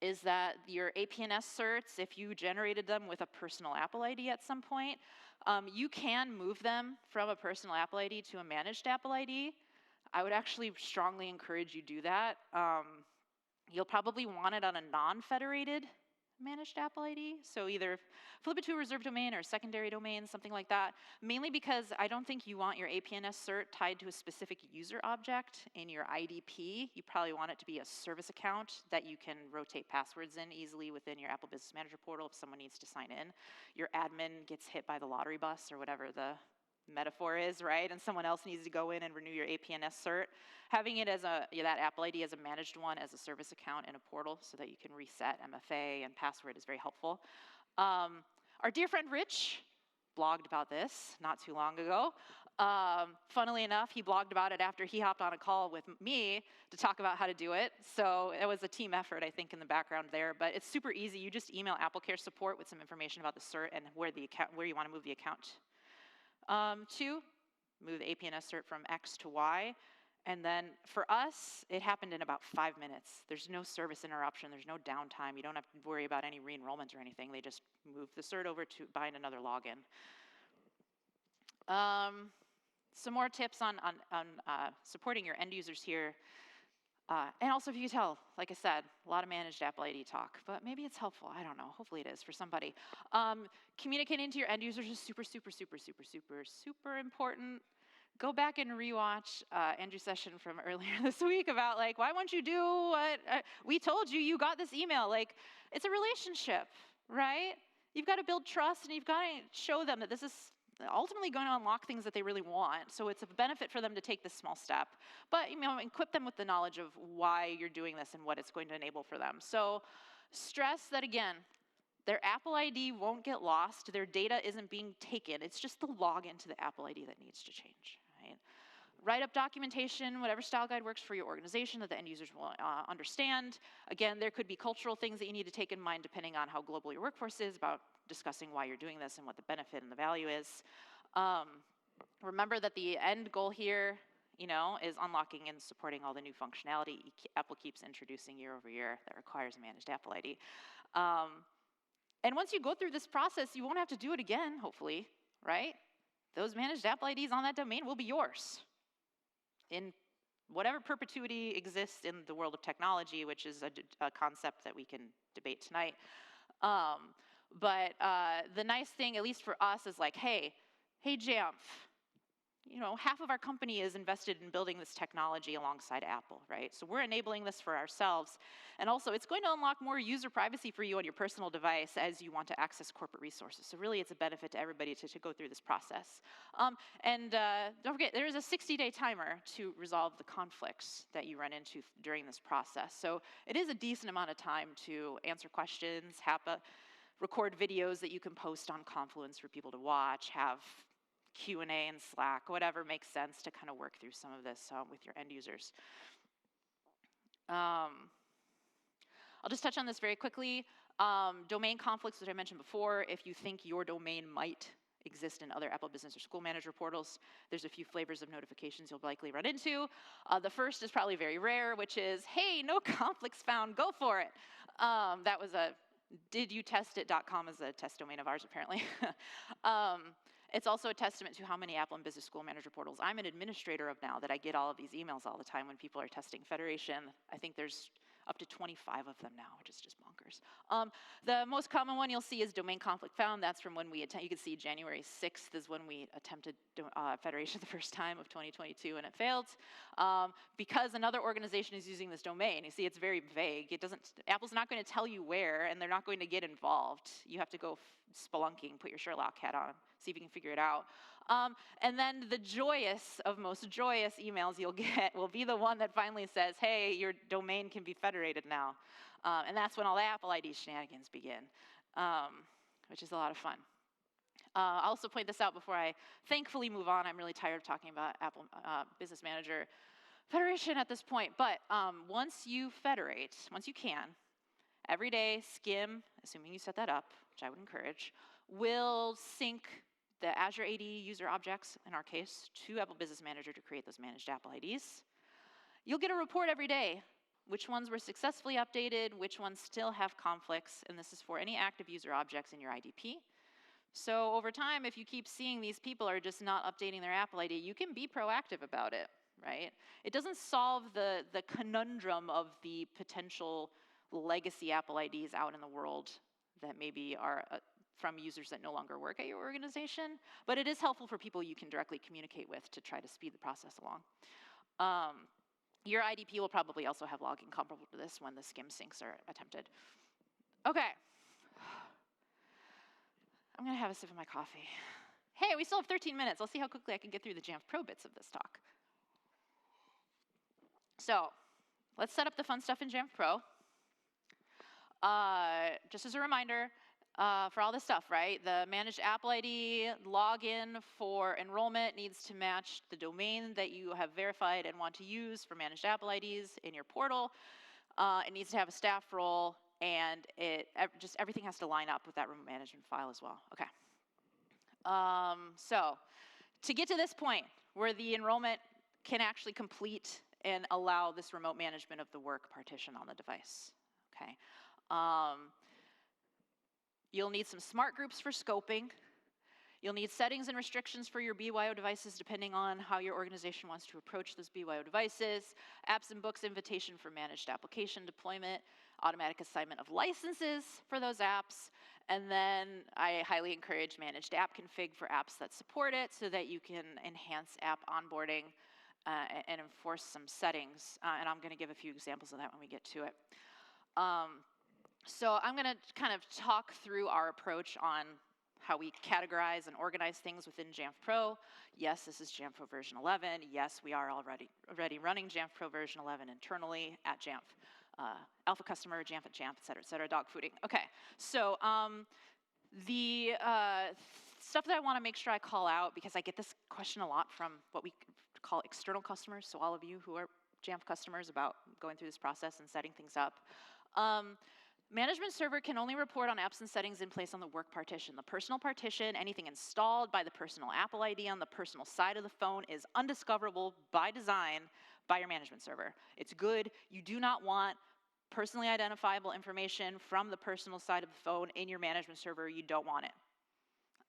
is that your APNS certs, if you generated them with a personal Apple ID at some point, you can move them from a personal Apple ID to a managed Apple ID. I would actually strongly encourage you do that. You'll probably want it on a non-federated managed Apple ID, so either flip it to a reserved domain or a secondary domain, something like that, mainly because I don't think you want your APNS cert tied to a specific user object in your IDP. You probably want it to be a service account that you can rotate passwords in easily within your Apple Business Manager portal if someone needs to sign in. Your admin gets hit by the lottery bus or whatever the metaphor is, right? And someone else needs to go in and renew your APNS cert. Having it as that Apple ID as a managed one, as a service account in a portal so that you can reset MFA and password is very helpful. Our dear friend Rich blogged about this not too long ago. Funnily enough, he blogged about it after he hopped on a call with me to talk about how to do it. So it was a team effort, I think, in the background there. But it's super easy. You just email AppleCare support with some information about the cert and where you want to move the account. 2, move the APNS cert from X to Y. And then for us, it happened in about 5 minutes. There's no service interruption. There's no downtime. You don't have to worry about any re-enrollment or anything. They just move the cert over to bind another login. Some more tips on supporting your end users here. And also, if you can tell, like I said, a lot of managed Apple ID talk, but maybe it's helpful. I don't know. Hopefully it is for somebody. Communicating to your end users is super, super, super, super, super, super important. Go back and rewatch Andrew's session from earlier this week about, like, why won't you do what we told you? You got this email. Like, it's a relationship, right? You've got to build trust, and you've got to show them that this is ultimately going to unlock things that they really want. So it's a benefit for them to take this small step. But equip them with the knowledge of why you're doing this and what it's going to enable for them. So stress that, again, their Apple ID won't get lost. Their data isn't being taken. It's just the login to the Apple ID that needs to change. Right? Write up documentation, whatever style guide works for your organization that the end users will understand. Again, there could be cultural things that you need to take in mind depending on how global your workforce is about discussing why you're doing this and what the benefit and the value is. Remember that the end goal here, is unlocking and supporting all the new functionality Apple keeps introducing year over year that requires a managed Apple ID. And once you go through this process, you won't have to do it again, hopefully, right? Those managed Apple IDs on that domain will be yours in whatever perpetuity exists in the world of technology, which is a concept that we can debate tonight. But the nice thing, at least for us, is like, hey, Jamf, half of our company is invested in building this technology alongside Apple, right? So we're enabling this for ourselves. And also, it's going to unlock more user privacy for you on your personal device as you want to access corporate resources. So really, it's a benefit to everybody to go through this process. And don't forget, there is a 60-day timer to resolve the conflicts that you run into during this process. So it is a decent amount of time to answer questions, record videos that you can post on Confluence for people to watch, have Q&A in Slack, whatever makes sense to kind of work through some of this with your end users. I'll just touch on this very quickly. Domain conflicts, which I mentioned before, if you think your domain might exist in other Apple Business or School Manager portals, there's a few flavors of notifications you'll likely run into. The first is probably very rare, which is, hey, no conflicts found, go for it. That was a didyouTestIt.com is a test domain of ours, apparently. It's also a testament to how many Apple and Business School Manager portals I'm an administrator of now, that I get all of these emails all the time when people are testing federation. I think there's up to 25 of them now, which is just bonkers. The most common one you'll see is domain conflict found. That's from when you can see January 6th is when we attempted federation the first time of 2022, and it failed because another organization is using this domain. You see, it's very vague. Apple's not going to tell you where, and they're not going to get involved. You have to go spelunking, put your Sherlock hat on, see if you can figure it out. And then the joyous of most joyous emails you'll get will be the one that finally says, hey, your domain can be federated now. And that's when all the Apple ID shenanigans begin, which is a lot of fun. I'll also point this out before I thankfully move on. I'm really tired of talking about Apple Business Manager Federation at this point. But once you federate, once you can, every day Skim, assuming you set that up, which I would encourage, will sync the Azure AD user objects, in our case, to Apple Business Manager to create those managed Apple IDs. You'll get a report every day, which ones were successfully updated, which ones still have conflicts, and this is for any active user objects in your IDP. So over time, if you keep seeing these people are just not updating their Apple ID, you can be proactive about it, right? It doesn't solve the conundrum of the potential legacy Apple IDs out in the world that maybe are from users that no longer work at your organization, but it is helpful for people you can directly communicate with to try to speed the process along. Your IDP will probably also have logging comparable to this when the skim syncs are attempted. Okay. I'm gonna have a sip of my coffee. Hey, we still have 13 minutes. I'll see how quickly I can get through the Jamf Pro bits of this talk. So, let's set up the fun stuff in Jamf Pro. Just as a reminder, for all this stuff, right? The managed Apple ID login for enrollment needs to match the domain that you have verified and want to use for managed Apple IDs in your portal. It needs to have a staff role, and just everything has to line up with that remote management file as well. Okay. So to get to this point where the enrollment can actually complete and allow this remote management of the work partition on the device. Okay. You'll need some smart groups for scoping. You'll need settings and restrictions for your BYO devices depending on how your organization wants to approach those BYO devices. Apps and books invitation for managed application deployment, automatic assignment of licenses for those apps, and then I highly encourage managed AppConfig for apps that support it so that you can enhance app onboarding and enforce some settings. And I'm gonna give a few examples of that when we get to it. So I'm gonna kind of talk through our approach on how we categorize and organize things within Jamf Pro. Yes, this is Jamf Pro version 11. Yes, we are already running Jamf Pro version 11 internally at Jamf. Alpha customer, Jamf at Jamf, et cetera, dog fooding. Okay, so the stuff that I wanna make sure I call out, because I get this question a lot from what we call external customers, so all of you who are Jamf customers about going through this process and setting things up. Management server can only report on apps and settings in place on the work partition. The personal partition, anything installed by the personal Apple ID on the personal side of the phone is undiscoverable by design by your management server. It's good. You do not want personally identifiable information from the personal side of the phone in your management server. You don't want it.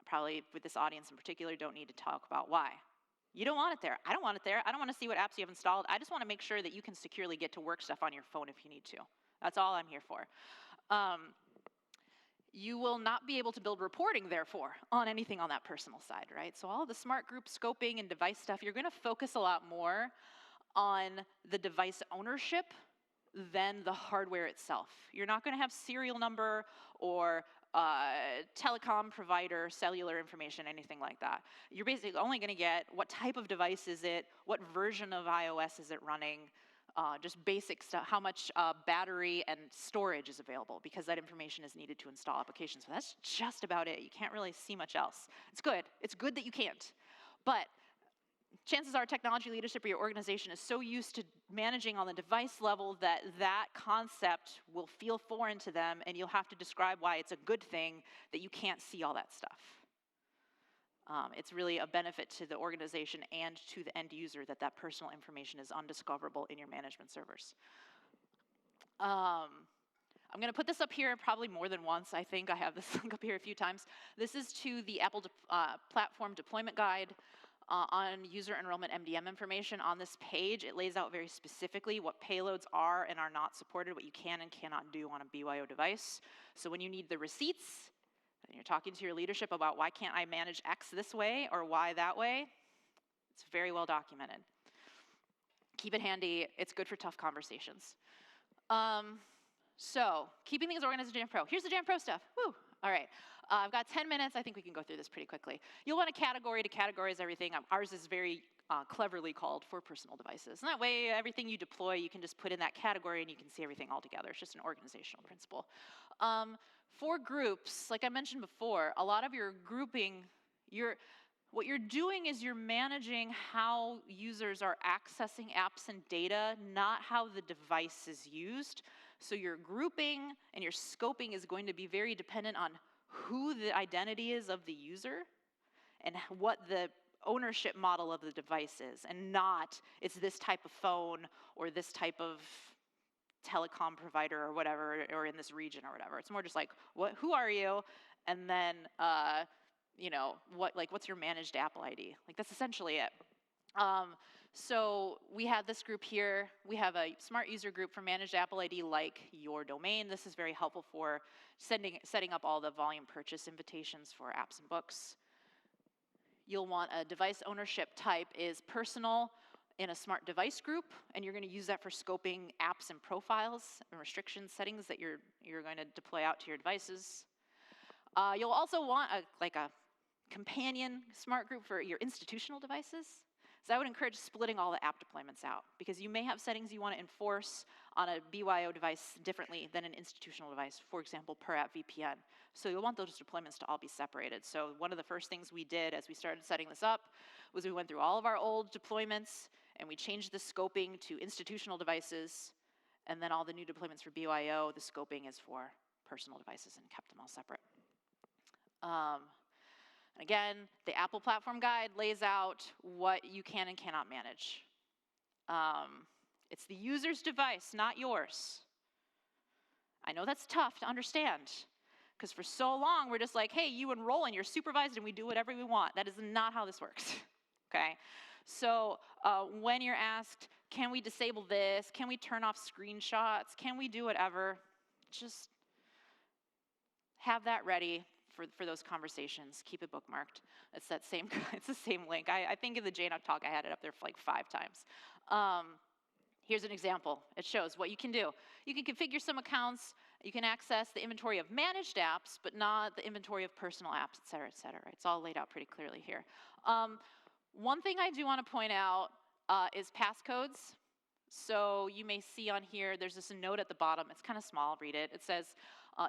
Probably with this audience in particular, don't need to talk about why. You don't want it there. I don't want it there. I don't want to see what apps you have installed. I just want to make sure that you can securely get to work stuff on your phone if you need to. That's all I'm here for. You will not be able to build reporting, therefore, on anything on that personal side, right? So all of the smart group scoping and device stuff, you're going to focus a lot more on the device ownership than the hardware itself. You're not going to have serial number or telecom provider, cellular information, anything like that. You're basically only going to get what type of device is it, what version of iOS is it running, just basic stuff, how much battery and storage is available, because that information is needed to install applications. So that's just about it. You can't really see much else. It's good. It's good that you can't. But chances are technology leadership of your organization is so used to managing on the device level that that concept will feel foreign to them, and you'll have to describe why it's a good thing that you can't see all that stuff. It's really a benefit to the organization and to the end user that that personal information is undiscoverable in your management servers. I'm going to put this up here probably more than once. I think I have this link up here a few times. This is to the Apple platform deployment guide on user enrollment MDM information. On this page, it lays out very specifically what payloads are and are not supported, what you can and cannot do on a BYO device. So when you need the receipts, and you're talking to your leadership about why can't I manage X this way or Y that way, it's very well documented. Keep it handy. It's good for tough conversations. So keeping things organized in Jamf Pro. Here's the Jamf Pro stuff. Woo! All right. I've got 10 minutes. I think we can go through this pretty quickly. You'll want a category to categorize everything. Ours is very cleverly called for personal devices. And that way, everything you deploy, you can just put in that category and you can see everything all together. It's just an organizational principle. For groups, like I mentioned before, a lot of your grouping, what you're doing is you're managing how users are accessing apps and data, not how the device is used. So your grouping and your scoping is going to be very dependent on who the identity is of the user and what the ownership model of the device is, and not it's this type of phone or this type of telecom provider or whatever, or in this region or whatever. It's more just like, who are you? And then, you know, what's your managed Apple ID? Like, that's essentially it. So we have this group here. We have a smart user group for managed Apple ID like your domain. This is very helpful for setting up all the volume purchase invitations for apps and books. You'll want a device ownership type is personal in a smart device group, and you're going to use that for scoping apps and profiles and restriction settings that you're going to deploy out to your devices. You'll also want a companion smart group for your institutional devices. So I would encourage splitting all the app deployments out, because you may have settings you want to enforce on a BYO device differently than an institutional device, for example, per app VPN. So you'll want those deployments to all be separated. So one of the first things we did as we started setting this up was we went through all of our old deployments and we changed the scoping to institutional devices, and then all the new deployments for BYO, the scoping is for personal devices, and kept them all separate. Again, the Apple Platform Guide lays out what you can and cannot manage. It's the user's device, not yours. I know that's tough to understand, because for so long we're just like, hey, you enroll and you're supervised and we do whatever we want. That is not how this works, okay? So when you're asked, can we disable this? Can we turn off screenshots? Can we do whatever? Just have that ready for those conversations. Keep it bookmarked. It's that same, it's the same link. I think in the JNUC talk I had it up there for like 5 times. Here's an example. It shows what you can do. You can configure some accounts. You can access the inventory of managed apps, but not the inventory of personal apps, et cetera, et cetera. It's all laid out pretty clearly here. One thing I do want to point out is passcodes. So you may see on here, there's this note at the bottom. It's kind of small, read it. It says,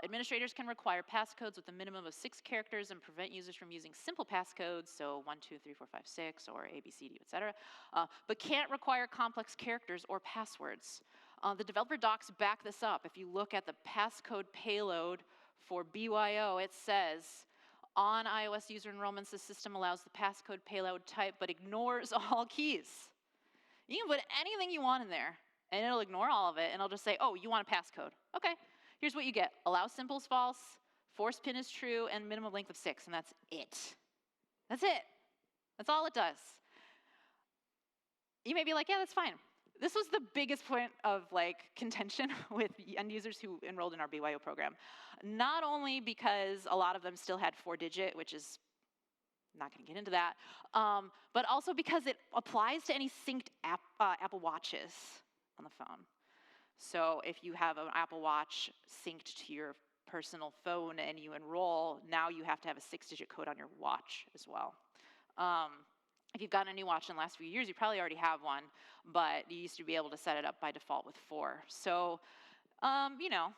administrators can require passcodes with a minimum of 6 characters and prevent users from using simple passcodes, so 1, 2, 3, 4, 5, 6, or A, B, C, D, et cetera, but can't require complex characters or passwords. The developer docs back this up. If you look at the passcode payload for BYO, it says, on iOS user enrollments, the system allows the passcode payload type, but ignores all keys. You can put anything you want in there, and it'll ignore all of it, and it'll just say, oh, you want a passcode. Okay, here's what you get. Allow simples false, force pin is true, and minimum length of 6, and that's it. That's it. That's all it does. You may be like, yeah, that's fine. This was the biggest point of contention with end users who enrolled in our BYO program. Not only because a lot of them still had 4-digit, which is not going to get into that, but also because it applies to any synced Apple Watches on the phone. So if you have an Apple Watch synced to your personal phone and you enroll, now you have to have a 6-digit code on your watch as well. If you've gotten a new watch in the last few years, you probably already have one, but you used to be able to set it up by default with 4. So, you know,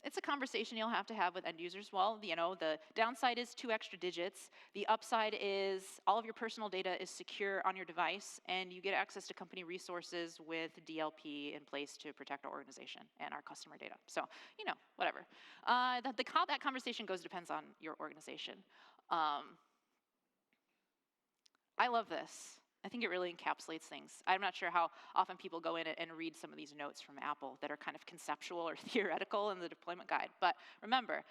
it's a conversation you'll have to have with end users. Well, you know, the downside is 2 extra digits. The upside is all of your personal data is secure on your device, and you get access to company resources with DLP in place to protect our organization and our customer data. So, you know, whatever. How that conversation goes depends on your organization. I love this. I think it really encapsulates things. I'm not sure how often people go in and read some of these notes from Apple that are kind of conceptual or theoretical in the deployment guide. But remember,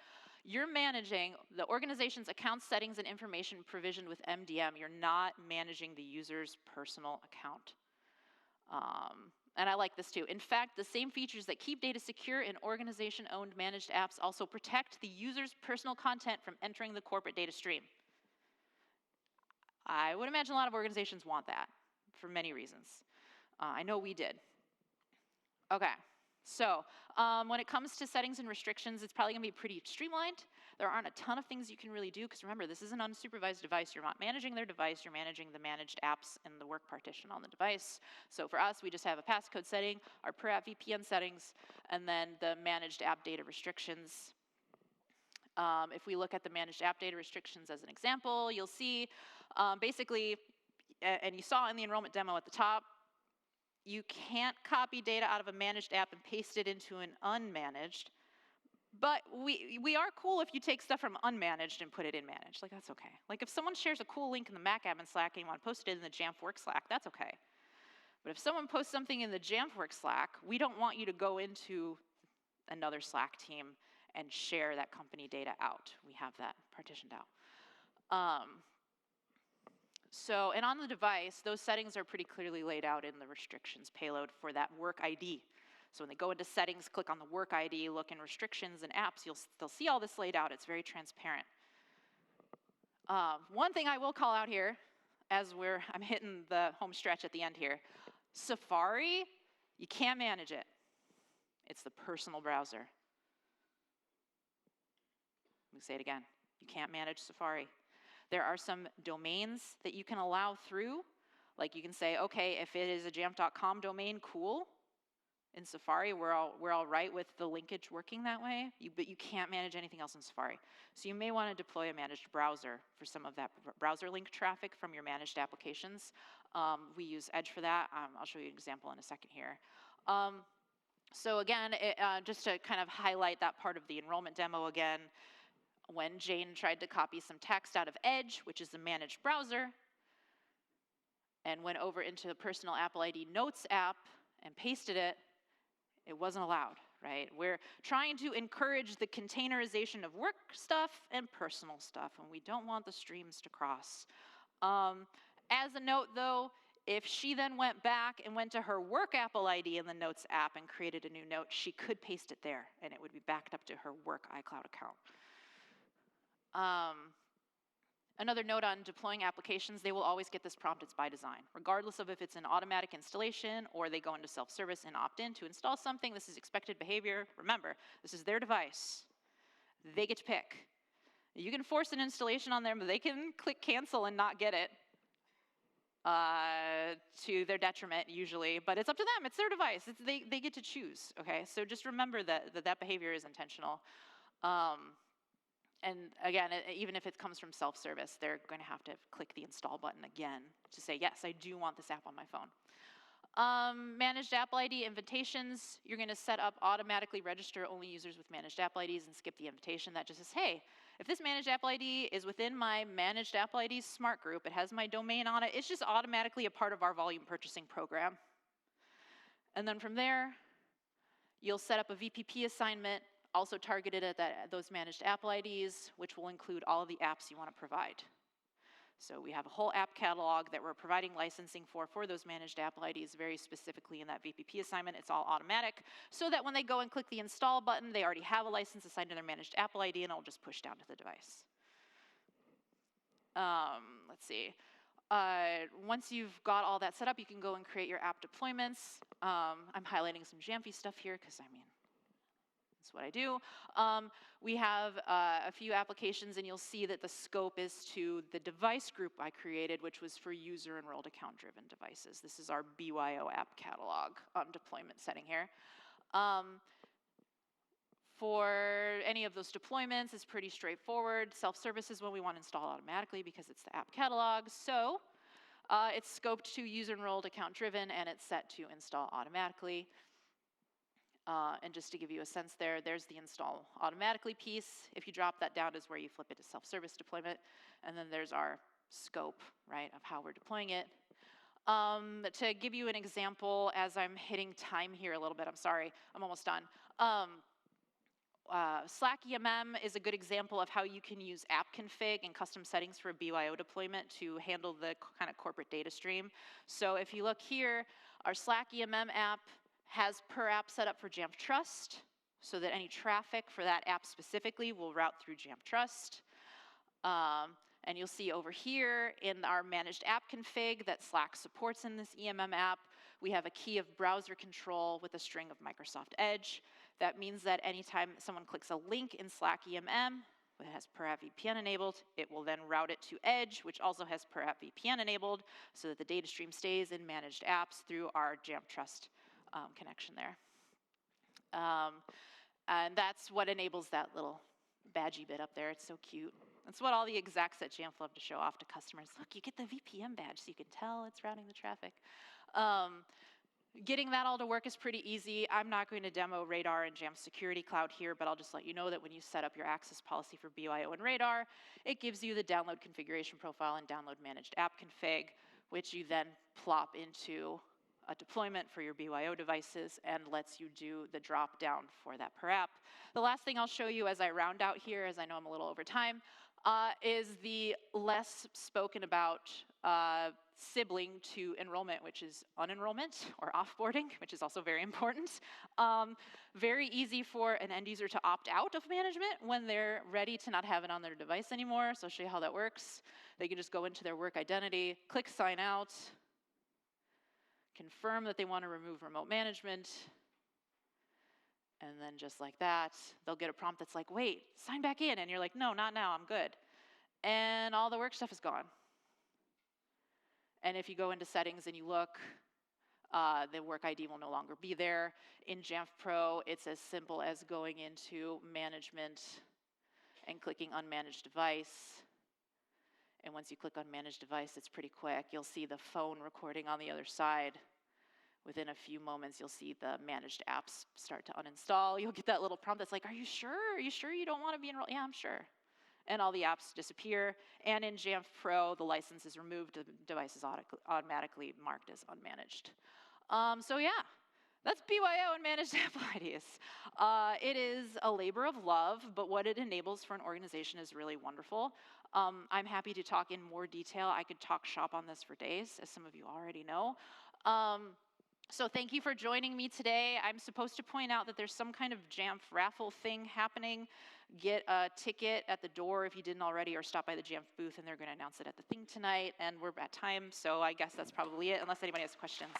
you're managing the organization's account settings and information provisioned with MDM. You're not managing the user's personal account. And I like this too. In fact, the same features that keep data secure in organization-owned managed apps also protect the user's personal content from entering the corporate data stream. I would imagine a lot of organizations want that for many reasons. I know we did. Okay, So when it comes to settings and restrictions, it's probably going to be pretty streamlined. There aren't a ton of things you can really do, because remember, this is an unsupervised device. You're not managing their device. You're managing the managed apps and the work partition on the device. So for us, we just have a passcode setting, our per app VPN settings, and then the managed app data restrictions. If we look at the managed app data restrictions as an example, you'll see basically, and you saw in the enrollment demo at the top, you can't copy data out of a managed app and paste it into an unmanaged, but we are cool if you take stuff from unmanaged and put it in managed. Like, that's okay. Like, if someone shares a cool link in the Mac admin Slack and you want to post it in the Jamf Work Slack, that's okay. But if someone posts something in the Jamf Work Slack, we don't want you to go into another Slack team and share that company data out. We have that partitioned out. And on the device, those settings are pretty clearly laid out in the restrictions payload for that work ID. So when they go into settings, click on the work ID, look in restrictions and apps, they'll see all this laid out. It's very transparent. One thing I will call out here, as I'm hitting the home stretch at the end here, Safari, you can't manage it. It's the personal browser. Let me say it again. You can't manage Safari. There are some domains that you can allow through. Like, you can say, okay, if it is a jamf.com domain, cool. In Safari, we're all right with the linkage working that way, but you can't manage anything else in Safari. So you may want to deploy a managed browser for some of that browser link traffic from your managed applications. We use Edge for that. I'll show you an example in a second here. So again, just to kind of highlight that part of the enrollment demo again, when Jane tried to copy some text out of Edge, which is the managed browser, and went over into the personal Apple ID Notes app and pasted it, it wasn't allowed, right? We're trying to encourage the containerization of work stuff and personal stuff, and we don't want the streams to cross. As a note, though, if she then went back and went to her work Apple ID in the Notes app and created a new note, she could paste it there, and it would be backed up to her work iCloud account. Another note on deploying applications, they will always get this prompt. It's by design. Regardless of if it's an automatic installation or they go into self-service and opt in to install something, this is expected behavior. Remember, this is their device. They get to pick. You can force an installation on them, but they can click cancel and not get it to their detriment usually, but it's up to them. It's their device. They get to choose, okay? So just remember that behavior is intentional. And again, even if it comes from self-service, they're going to have to click the install button again to say, yes, I do want this app on my phone. Managed Apple ID invitations, you're going to set up automatically register only users with managed Apple IDs and skip the invitation. That just says, hey, if this managed Apple ID is within my managed Apple IDs smart group, it has my domain on it, it's just automatically a part of our volume purchasing program. And then from there, you'll set up a VPP assignment also targeted at those managed Apple IDs, which will include all of the apps you want to provide. So we have a whole app catalog that we're providing licensing for those managed Apple IDs very specifically in that VPP assignment. It's all automatic so that when they go and click the install button, they already have a license assigned to their managed Apple ID and it'll just push down to the device. Let's see. Once you've got all that set up, you can go and create your app deployments. I'm highlighting some Jamfy stuff here because, I mean, that's what I do. We have a few applications, and you'll see that the scope is to the device group I created, which was for user-enrolled account-driven devices. This is our BYO app catalog deployment setting here. For any of those deployments, it's pretty straightforward. Self-service is what we want to install automatically because it's the app catalog. So it's scoped to user-enrolled account-driven, and it's set to install automatically. And just to give you a sense there's the install automatically piece. If you drop that down is where you flip it to self-service deployment. And then there's our scope, right, of how we're deploying it. To give you an example, as I'm hitting time here a little bit, I'm sorry, I'm almost done. Slack EMM is a good example of how you can use AppConfig and custom settings for a BYO deployment to handle the kind of corporate data stream. So if you look here, our Slack EMM app has per app set up for Jamf Trust, so that any traffic for that app specifically will route through Jamf Trust. And you'll see over here in our managed app config that Slack supports in this EMM app, We have a key of browser control with a string of Microsoft Edge. That means that anytime someone clicks a link in Slack EMM, it has per app VPN enabled, it will then route it to Edge, which also has per app VPN enabled, so that the data stream stays in managed apps through our Jamf Trust connection there. And that's what enables that little badgy bit up there. It's so cute. That's what all the execs at Jamf love to show off to customers. Look, you get the VPN badge so you can tell it's routing the traffic. Getting that all to work is pretty easy. I'm not going to demo Radar and Jamf Security Cloud here, but I'll just let you know that when you set up your access policy for BYO and Radar, it gives you the download configuration profile and download managed app config, which you then plop into a deployment for your BYO devices and lets you do the drop down for that per app. The last thing I'll show you as I round out here, as I know I'm a little over time, is the less spoken about sibling to enrollment, which is unenrollment or offboarding, which is also very important. Very easy for an end user to opt out of management when they're ready to not have it on their device anymore. So I'll show you how that works. They can just go into their work identity, click sign out, confirm that they want to remove remote management, and then just like that, they'll get a prompt that's like, wait, sign back in. And you're like, no, not now, I'm good. And all the work stuff is gone. And if you go into settings and you look, the work ID will no longer be there. In Jamf Pro, it's as simple as going into management and clicking unmanaged device. And once you click unmanaged device, it's pretty quick. You'll see the phone recording on the other side. Within a few moments, you'll see the managed apps start to uninstall. You'll get that little prompt that's like, are you sure? Are you sure you don't want to be enrolled? Yeah, I'm sure. And all the apps disappear. And in Jamf Pro, the license is removed. The device is automatically marked as unmanaged. So yeah, that's BYO and managed app IDs. It is a labor of love, but what it enables for an organization is really wonderful. I'm happy to talk in more detail. I could talk shop on this for days, as some of you already know. So thank you for joining me today. I'm supposed to point out that there's some kind of Jamf raffle thing happening. Get a ticket at the door if you didn't already, or stop by the Jamf booth, and they're going to announce it at the thing tonight. And we're at time, so I guess that's probably it, unless anybody has questions.